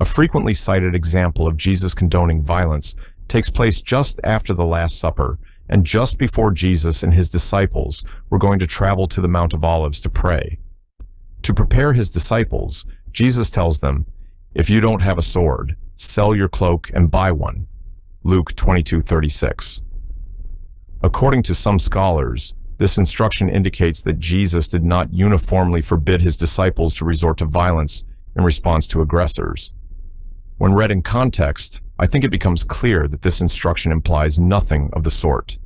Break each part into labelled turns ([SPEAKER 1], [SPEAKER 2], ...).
[SPEAKER 1] A frequently cited example of Jesus condoning violence takes place just after the Last Supper and just before Jesus and his disciples were going to travel to the Mount of Olives to pray. To prepare his disciples, Jesus tells them, "If you don't have a sword, sell your cloak and buy one." Luke 22:36. According to some scholars, this instruction indicates that Jesus did not uniformly forbid his disciples to resort to violence in response to aggressors. When read in context, I think it becomes clear that this instruction implies nothing of the sort.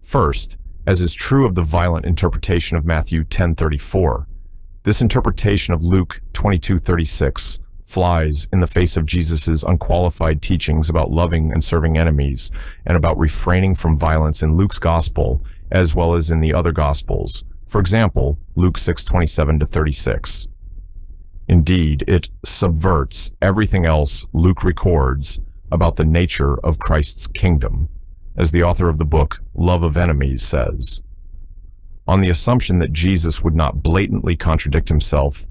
[SPEAKER 1] First, as is true of the violent interpretation of Matthew 10:34, this interpretation of Luke 22:36 flies in the face of Jesus' unqualified teachings about loving and serving enemies and about refraining from violence in Luke's gospel as well as in the other gospels. For example, Luke 6:27-36. Indeed, it subverts everything else Luke records about the nature of Christ's kingdom, as the author of the book Love of Enemies says. On the assumption that Jesus would not blatantly contradict himself,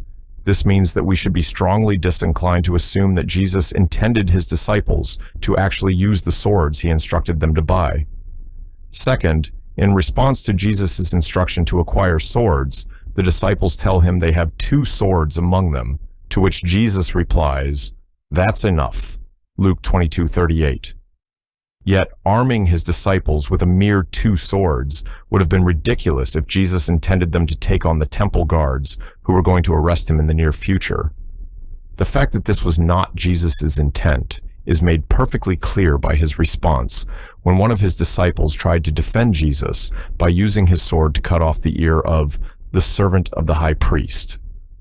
[SPEAKER 1] this means that we should be strongly disinclined to assume that Jesus intended his disciples to actually use the swords he instructed them to buy. Second, in response to Jesus' instruction to acquire swords, the disciples tell him they have 2 swords among them, to which Jesus replies, "That's enough." Luke 22:38. Yet arming his disciples with a mere 2 swords would have been ridiculous if Jesus intended them to take on the temple guards who were going to arrest him in the near future. The fact that this was not Jesus' intent is made perfectly clear by his response when one of his disciples tried to defend Jesus by using his sword to cut off the ear of the servant of the high priest.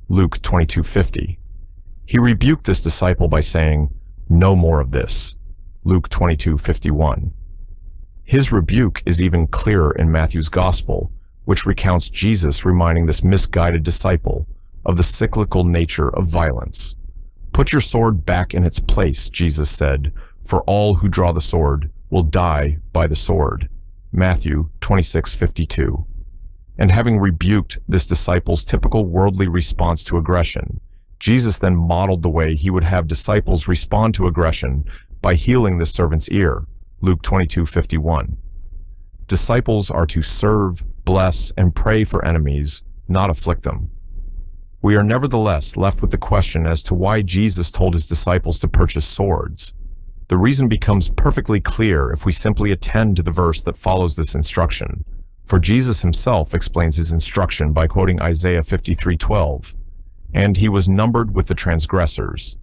[SPEAKER 1] Luke 22:50. He rebuked this disciple by saying, "No more of this." Luke 22:51. His rebuke is even clearer in Matthew's Gospel, which recounts Jesus reminding this misguided disciple of the cyclical nature of violence. "Put your sword back in its place," Jesus said, "for all who draw the sword will die by the sword." Matthew 26:52. And having rebuked this disciple's typical worldly response to aggression, Jesus then modeled the way he would have disciples respond to aggression by healing the servant's ear. Luke 22:51. Disciples are to serve, bless, and pray for enemies, not afflict them. We are nevertheless left with the question as to why Jesus told his disciples to purchase swords. The reason becomes perfectly clear if we simply attend to the verse that follows this instruction. For Jesus himself explains his instruction by quoting Isaiah 53:12, "And he was numbered with the transgressors."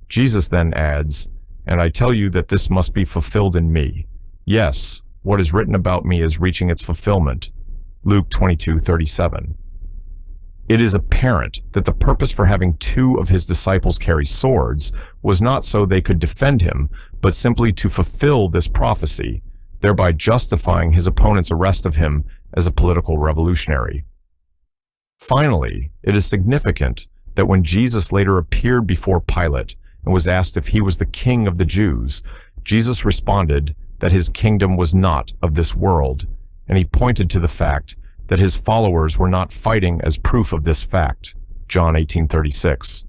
[SPEAKER 1] Jesus then adds, "And I tell you that this must be fulfilled in me. Yes, what is written about me is reaching its fulfillment." Luke 22:37. It is apparent that the purpose for having 2 of his disciples carry swords was not so they could defend him, but simply to fulfill this prophecy, thereby justifying his opponent's arrest of him as a political revolutionary. Finally, it is significant that when Jesus later appeared before Pilate and was asked if he was the king of the Jews, Jesus responded that his kingdom was not of this world, and he pointed to the fact that his followers were not fighting as proof of this fact. John 18:36.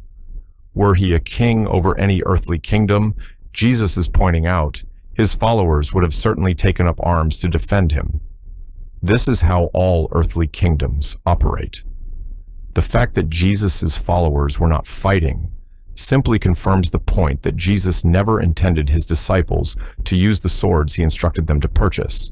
[SPEAKER 1] Were he a king over any earthly kingdom, Jesus is pointing out, his followers would have certainly taken up arms to defend him. This is how all earthly kingdoms operate. The fact that Jesus' followers were not fighting simply confirms the point that Jesus never intended his disciples to use the swords he instructed them to purchase.